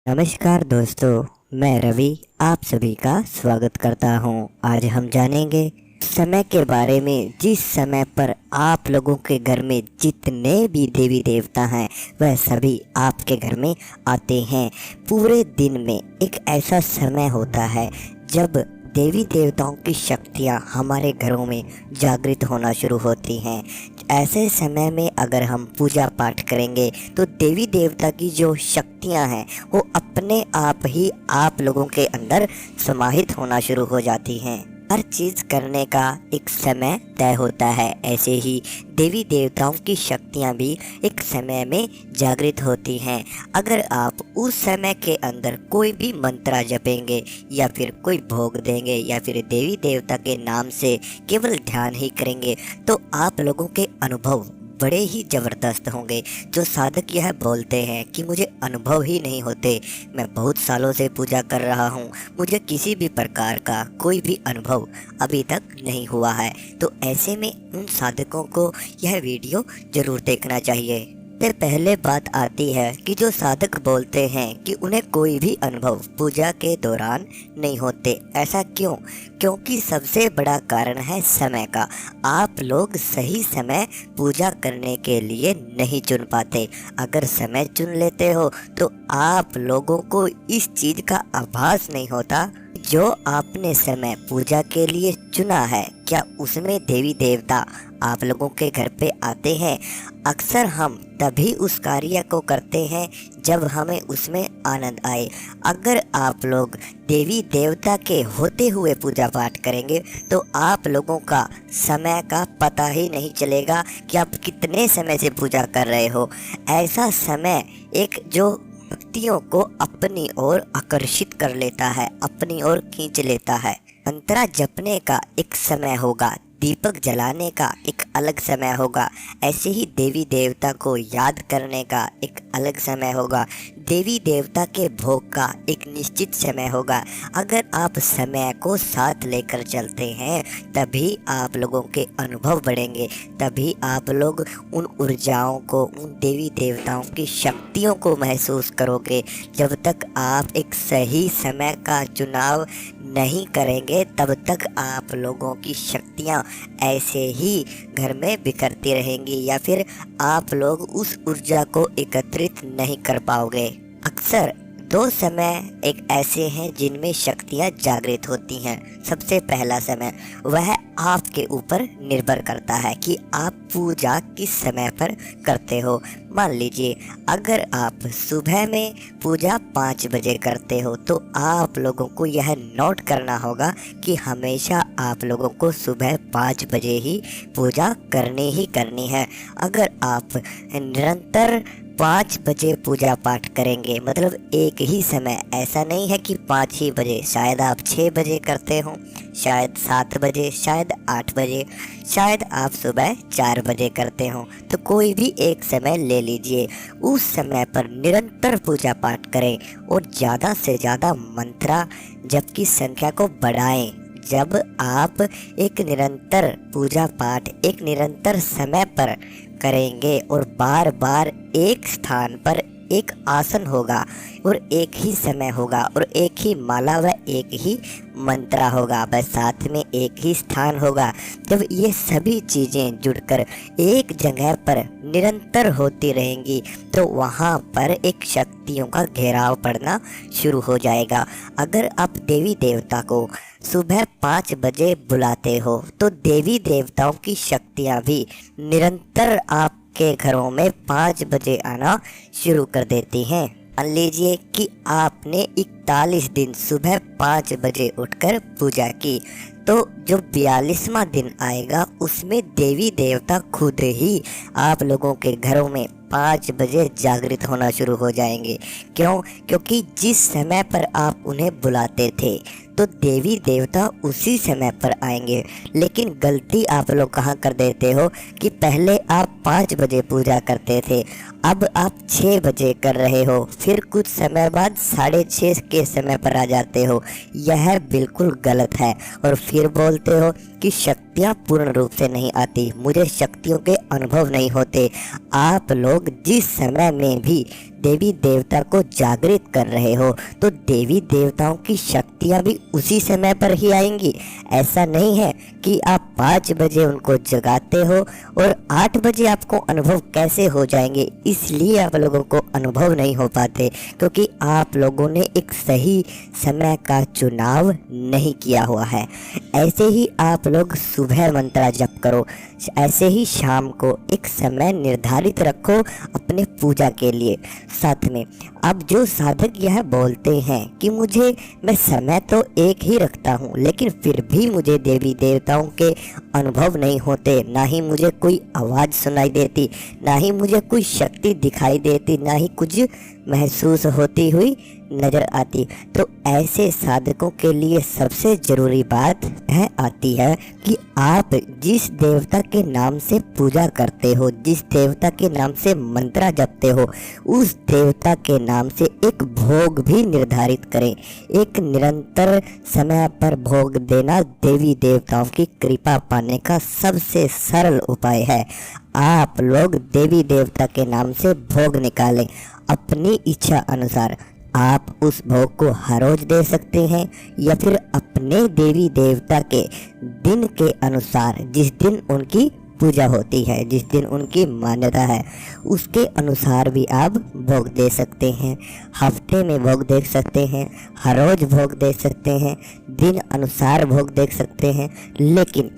नमस्कार दोस्तों, मैं रवि आप सभी का स्वागत करता हूं। आज हम जानेंगे समय के बारे में। जिस समय पर आप लोगों के घर में जितने भी देवी देवता हैं वह सभी आपके घर में आते हैं। पूरे दिन में एक ऐसा समय होता है जब देवी देवताओं की शक्तियाँ हमारे घरों में जागृत होना शुरू होती हैं। ऐसे समय में अगर हम पूजा पाठ करेंगे तो देवी देवता की जो शक्तियाँ हैं वो अपने आप ही आप लोगों के अंदर समाहित होना शुरू हो जाती हैं। हर चीज़ करने का एक समय तय होता है, ऐसे ही देवी देवताओं की शक्तियाँ भी एक समय में जागृत होती हैं। अगर आप उस समय के अंदर कोई भी मंत्र जपेंगे या फिर कोई भोग देंगे या फिर देवी देवता के नाम से केवल ध्यान ही करेंगे तो आप लोगों के अनुभव बड़े ही ज़बरदस्त होंगे। जो साधक यह बोलते हैं कि मुझे अनुभव ही नहीं होते, मैं बहुत सालों से पूजा कर रहा हूँ, मुझे किसी भी प्रकार का कोई भी अनुभव अभी तक नहीं हुआ है, तो ऐसे में उन साधकों को यह वीडियो ज़रूर देखना चाहिए। फिर पहले बात आती है कि जो साधक बोलते हैं कि उन्हें कोई भी अनुभव पूजा के दौरान नहीं होते। ऐसा क्यों? क्योंकि सबसे बड़ा कारण है समय का। आप लोग सही समय पूजा करने के लिए नहीं चुन पाते। अगर समय चुन लेते हो तो आप लोगों को इस चीज़ का आभास नहीं होता जो आपने समय पूजा के लिए चुना है, क्या उसमें देवी देवता आप लोगों के घर पे आते हैं। अक्सर हम तभी उस कार्य को करते हैं जब हमें उसमें आनंद आए। अगर आप लोग देवी देवता के होते हुए पूजा पाठ करेंगे तो आप लोगों का समय का पता ही नहीं चलेगा कि आप कितने समय से पूजा कर रहे हो। ऐसा समय एक जो व्यक्तियों को अपनी ओर आकर्षित कर लेता है, अपनी ओर खींच लेता है। मंत्रा जपने का एक समय होगा, दीपक जलाने का एक अलग समय होगा, ऐसे ही देवी देवता को याद करने का एक अलग समय होगा, देवी देवता के भोग का एक निश्चित समय होगा। अगर आप समय को साथ लेकर चलते हैं तभी आप लोगों के अनुभव बढ़ेंगे, तभी आप लोग उन ऊर्जाओं को, उन देवी देवताओं की शक्तियों को महसूस करोगे। जब तक आप एक सही समय का चुनाव नहीं करेंगे तब तक आप लोगों की शक्तियाँ ऐसे ही घर में बिखरती रहेंगी या फिर आप लोग उस ऊर्जा को एकत्रित नहीं कर पाओगे। अक्सर दो समय एक ऐसे हैं जिनमें शक्तियाँ जागृत होती हैं। सबसे पहला समय वह आपके ऊपर निर्भर करता है कि आप पूजा किस समय पर करते हो। मान लीजिए अगर आप सुबह में पूजा 5 बजे करते हो तो आप लोगों को यह नोट करना होगा कि हमेशा आप लोगों को सुबह 5 बजे ही पूजा करनी ही करनी है। अगर आप निरंतर 5 बजे पूजा पाठ करेंगे, मतलब एक ही समय, ऐसा नहीं है कि 5 ही बजे, शायद आप 6 बजे करते हो, शायद 7 बजे, शायद 8 बजे, शायद आप सुबह 4 बजे करते हो, तो कोई भी एक समय ले लीजिए। उस समय पर निरंतर पूजा पाठ करें और ज़्यादा से ज़्यादा मंत्रा जप की संख्या को बढ़ाएं। जब आप एक निरंतर पूजा पाठ एक निरंतर समय पर करेंगे और बार बार एक स्थान पर एक आसन होगा और एक ही समय होगा और एक ही माला व एक ही मंत्रा होगा, बस साथ में एक ही स्थान होगा। जब ये सभी चीज़ें जुड़कर एक जगह पर निरंतर होती रहेंगी तो वहाँ पर एक शक्तियों का घेराव पड़ना शुरू हो जाएगा। अगर आप देवी देवता को सुबह 5 बजे बुलाते हो तो देवी देवताओं की शक्तियाँ भी निरंतर आपके घरों में 5 बजे आना शुरू कर देती हैं। मान लीजिए कि आपने 41 दिन सुबह 5 बजे उठकर पूजा की, तो जो 42वां दिन आएगा उसमें देवी देवता खुद ही आप लोगों के घरों में 5 बजे जागृत होना शुरू हो जाएंगे। क्यों? क्योंकि जिस समय पर आप उन्हें बुलाते थे तो देवी देवता उसी समय पर आएंगे। लेकिन गलती आप लोग कहाँ कर देते हो कि पहले आप 5 बजे पूजा करते थे, अब आप 6 बजे कर रहे हो, फिर कुछ समय बाद 6:30 के समय पर आ जाते हो। यह बिल्कुल गलत है और फिर बोलते हो कि शक्ति शक्तियाँ पूर्ण रूप से नहीं आती, मुझे शक्तियों के अनुभव नहीं होते। आप लोग जिस समय में भी देवी देवता को जागृत कर रहे हो तो देवी देवताओं की शक्तियाँ भी उसी समय पर ही आएंगी। ऐसा नहीं है कि आप 5 बजे उनको जगाते हो और 8 बजे आपको अनुभव कैसे हो जाएंगे, इसलिए आप लोगों को अनुभव नहीं हो पाते क्योंकि आप लोगों ने एक सही समय का चुनाव नहीं किया हुआ है। ऐसे ही आप लोग सुबह मंत्र जप करो, ऐसे ही शाम को एक समय निर्धारित रखो अपने पूजा के लिए। साथ में अब जो साधक यह बोलते हैं कि मैं समय तो एक ही रखता हूँ लेकिन फिर भी मुझे देवी देवताओं के अनुभव नहीं होते, ना ही मुझे कोई आवाज़ सुनाई देती, ना ही मुझे कोई शक्ति दिखाई देती, ना ही कुछ महसूस होती हुई नज़र आती, तो ऐसे साधकों के लिए सबसे ज़रूरी बात यह आती है कि आप जिस देवता के नाम से पूजा करते हो, जिस देवता के नाम से मंत्र जपते हो, उस देवता के नाम से एक भोग भी निर्धारित करें। एक निरंतर समय पर भोग देना देवी देवताओं की कृपा पाने का सबसे सरल उपाय है। आप लोग देवी देवता के नाम से भोग निकालें अपनी इच्छा अनुसार। आप उस भोग को हर रोज दे सकते हैं या फिर अपने देवी देवता के दिन के अनुसार, जिस दिन उनकी पूजा होती है, जिस दिन उनकी मान्यता है, उसके अनुसार भी आप भोग दे सकते हैं। हफ्ते में भोग दे सकते हैं, हर रोज भोग दे सकते हैं, दिन अनुसार भोग दे सकते हैं, लेकिन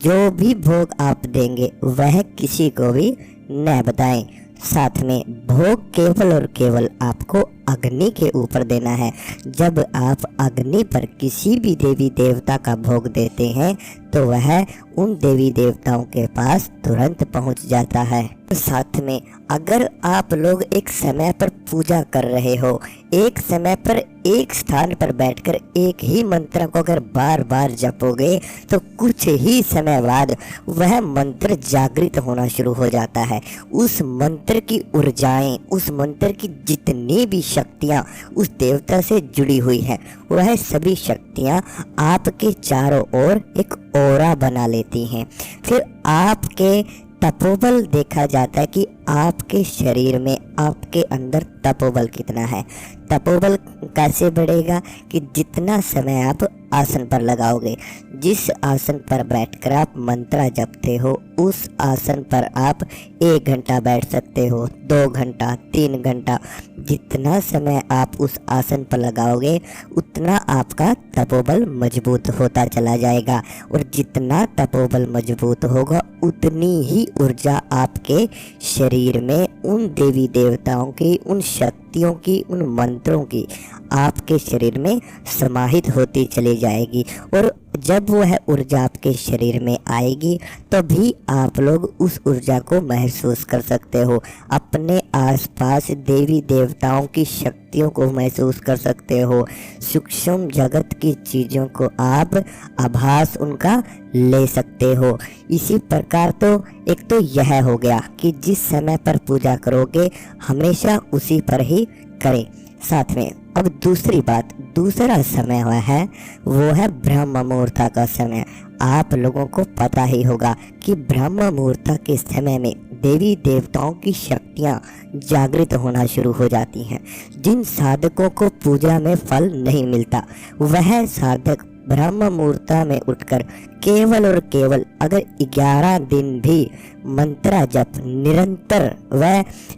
जो भी भोग आप देंगे वह किसी को भी न बताएं। साथ में भोग केवल और केवल आपको अग्नि के ऊपर देना है। जब आप अग्नि पर किसी भी देवी देवता का भोग देते हैं तो वह उन देवी देवताओं के पास तुरंत पहुंच जाता है। साथ में अगर आप लोग एक समय पर पूजा कर रहे हो, एक समय पर एक स्थान पर बैठकर एक ही मंत्र को अगर बार बार जपोगे तो कुछ ही समय बाद वह मंत्र जागृत होना शुरू हो जाता है। उस मंत्र की ऊर्जाएं, उस मंत्र की जितनी भी शक्तियाँ उस देवता से जुड़ी हुई है, वह सभी शक्तियाँ आपके चारों ओर एक ऑरा बना लेती हैं। फिर आपके तपोबल देखा जाता है कि आपके शरीर में, आपके अंदर तपोबल कितना है। तपोबल कैसे बढ़ेगा कि जितना समय आप आसन पर लगाओगे, जिस आसन पर बैठकर आप मंत्र जपते हो उस आसन पर आप 1 घंटा बैठ सकते हो, 2 घंटा, 3 घंटा, जितना समय आप उस आसन पर लगाओगे उतना आपका तपोबल मजबूत होता चला जाएगा और जितना तपोबल मजबूत होगा उतनी ही ऊर्जा आपके शरीर में उन देवी देवताओं की, उन शक्तियों की, उन मंत्रों की आपके शरीर में समाहित होती चली जाएगी। और जब वह ऊर्जा आपके शरीर में आएगी तभी आप लोग उस ऊर्जा को महसूस कर सकते हो। अपने आसपास देवी देवताओं की शक्तियों को महसूस कर सकते हो। सूक्ष्म जगत की चीज़ों को आप आभास उनका ले सकते हो। इसी प्रकार तो एक तो यह हो गया कि जिस समय पर पूजा करोगे हमेशा उसी पर ही करें। साथ में अब दूसरी बात, दूसरा समय है वो है ब्रह्म मुहूर्त का समय। आप लोगों को पता ही होगा कि ब्रह्म मुहूर्त के समय में देवी देवताओं की शक्तियाँ जागृत होना शुरू हो जाती हैं। जिन साधकों को पूजा में फल नहीं मिलता वह साधक ब्रह्म मुहूर्त में उठकर केवल और केवल अगर 11 दिन भी मंत्र जप निरंतर व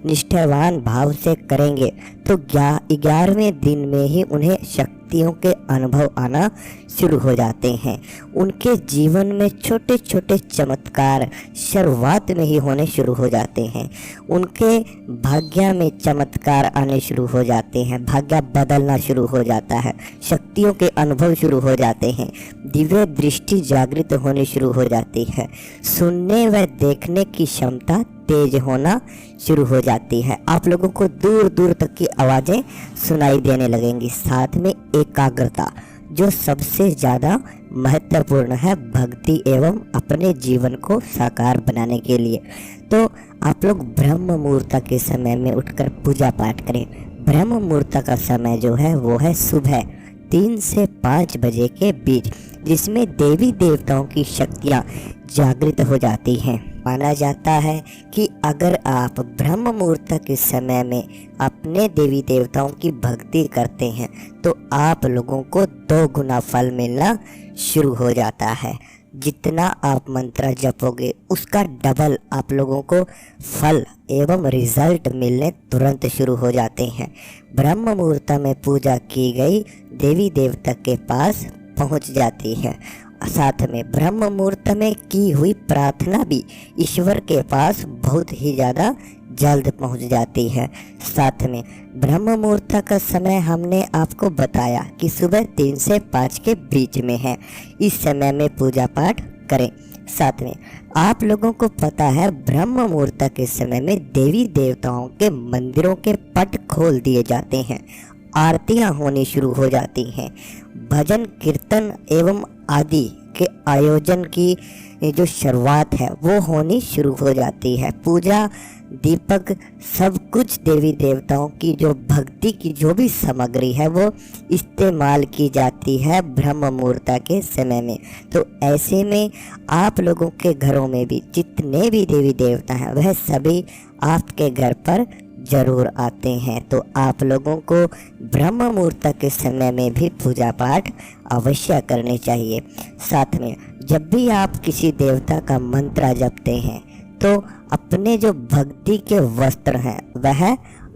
निष्ठावान भाव से करेंगे तो 11वें दिन में ही उन्हें शक्तियों के अनुभव आना शुरू हो जाते हैं। उनके जीवन में छोटे छोटे चमत्कार शुरुआत में ही होने शुरू हो जाते हैं। उनके भाग्य में चमत्कार आने शुरू हो जाते हैं, भाग्य बदलना शुरू हो जाता है, शक्तियों के अनुभव शुरू हो जाते हैं, दिव्य दृष्टि जागृत होने शुरू हो जाती है, सुनने व देखने की क्षमता तेज होना शुरू हो जाती है। आप लोगों को दूर दूर तक की आवाज़ें सुनाई देने लगेंगी। साथ में एकाग्रता जो सबसे ज़्यादा महत्वपूर्ण है भक्ति एवं अपने जीवन को साकार बनाने के लिए। तो आप लोग ब्रह्म मुहूर्त के समय में उठकर पूजा पाठ करें। ब्रह्म मुहूर्त का समय जो है वो है सुबह 3 से 5 बजे के बीच। जिसमें देवी देवताओं की शक्तियाँ जागृत हो जाती हैं। माना जाता है कि अगर आप ब्रह्म मुहूर्त के समय में अपने देवी देवताओं की भक्ति करते हैं तो आप लोगों को 2 गुना फल मिलना शुरू हो जाता है। जितना आप मंत्र जपोगे उसका डबल आप लोगों को फल एवं रिजल्ट मिलने तुरंत शुरू हो जाते हैं। ब्रह्म मुहूर्त में पूजा की गई देवी देवता के पास पहुंच जाती है। साथ में ब्रह्म मुहूर्त में की हुई प्रार्थना भी ईश्वर के पास बहुत ही ज़्यादा जल्द पहुंच जाती है। साथ में ब्रह्म मुहूर्त का समय हमने आपको बताया कि सुबह 3 से 5 के बीच में है। इस समय में पूजा पाठ करें। साथ में आप लोगों को पता है ब्रह्म मुहूर्त के समय में देवी देवताओं के मंदिरों के पट खोल दिए जाते हैं, आरतियां होनी शुरू हो जाती हैं, भजन कीर्तन एवं आदि के आयोजन की जो शुरुआत है वो होनी शुरू हो जाती है। पूजा दीपक सब कुछ देवी देवताओं की जो भक्ति की जो भी सामग्री है वो इस्तेमाल की जाती है ब्रह्म मुहूर्त के समय में। तो ऐसे में आप लोगों के घरों में भी जितने भी देवी देवता हैं वह सभी आपके घर पर जरूर आते हैं। तो आप लोगों को ब्रह्म मुहूर्त के समय में भी पूजा पाठ अवश्य करनी चाहिए। साथ में जब भी आप किसी देवता का मंत्र जपते हैं तो अपने जो भक्ति के वस्त्र हैं वह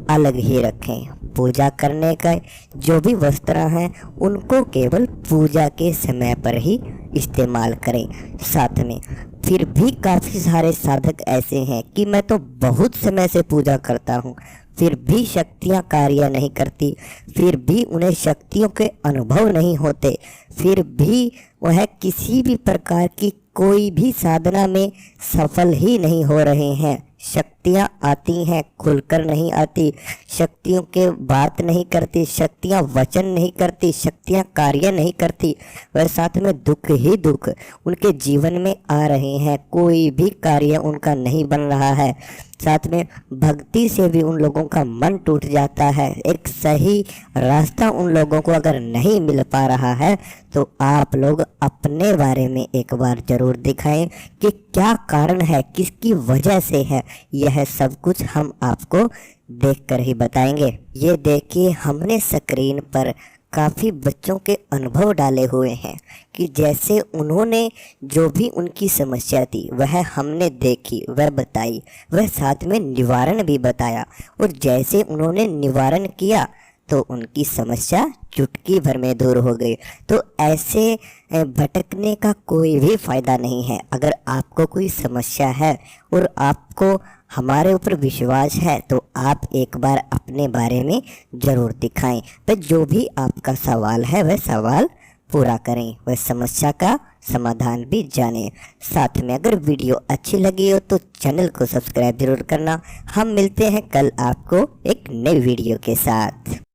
अलग ही रखें। पूजा करने का जो भी वस्त्र हैं उनको केवल पूजा के समय पर ही इस्तेमाल करें। साथ में फिर भी काफ़ी सारे साधक ऐसे हैं कि मैं तो बहुत समय से पूजा करता हूँ फिर भी शक्तियाँ कार्य नहीं करती, फिर भी उन्हें शक्तियों के अनुभव नहीं होते, फिर भी वह किसी भी प्रकार की कोई भी साधना में सफल ही नहीं हो रहे हैं। शक्तियाँ आती हैं खुलकर नहीं आती, शक्तियों के बात नहीं करती, शक्तियाँ वचन नहीं करती, शक्तियाँ कार्य नहीं करती, वह साथ में दुख ही दुख उनके जीवन में आ रहे हैं, कोई भी कार्य उनका नहीं बन रहा है। साथ में भक्ति से भी उन लोगों का मन टूट जाता है। एक सही रास्ता उन लोगों को अगर नहीं मिल पा रहा है तो आप लोग अपने बारे में एक बार ज़रूर दिखाएं कि क्या कारण है, किसकी वजह से है। यह सब कुछ हम आपको देखकर ही बताएंगे। ये देखिए हमने स्क्रीन पर काफ़ी बच्चों के अनुभव डाले हुए हैं कि जैसे उन्होंने जो भी उनकी समस्या थी वह हमने देखी, वह बताई, वह साथ में निवारण भी बताया, और जैसे उन्होंने निवारण किया तो उनकी समस्या चुटकी भर में दूर हो गई। तो ऐसे भटकने का कोई भी फ़ायदा नहीं है। अगर आपको कोई समस्या है और आपको हमारे ऊपर विश्वास है तो आप एक बार अपने बारे में ज़रूर दिखाएं। तो जो भी आपका सवाल है वह सवाल पूरा करें, वह समस्या का समाधान भी जानें। साथ में अगर वीडियो अच्छी लगी हो तो चैनल को सब्सक्राइब जरूर करना। हम मिलते हैं कल आपको एक नई वीडियो के साथ।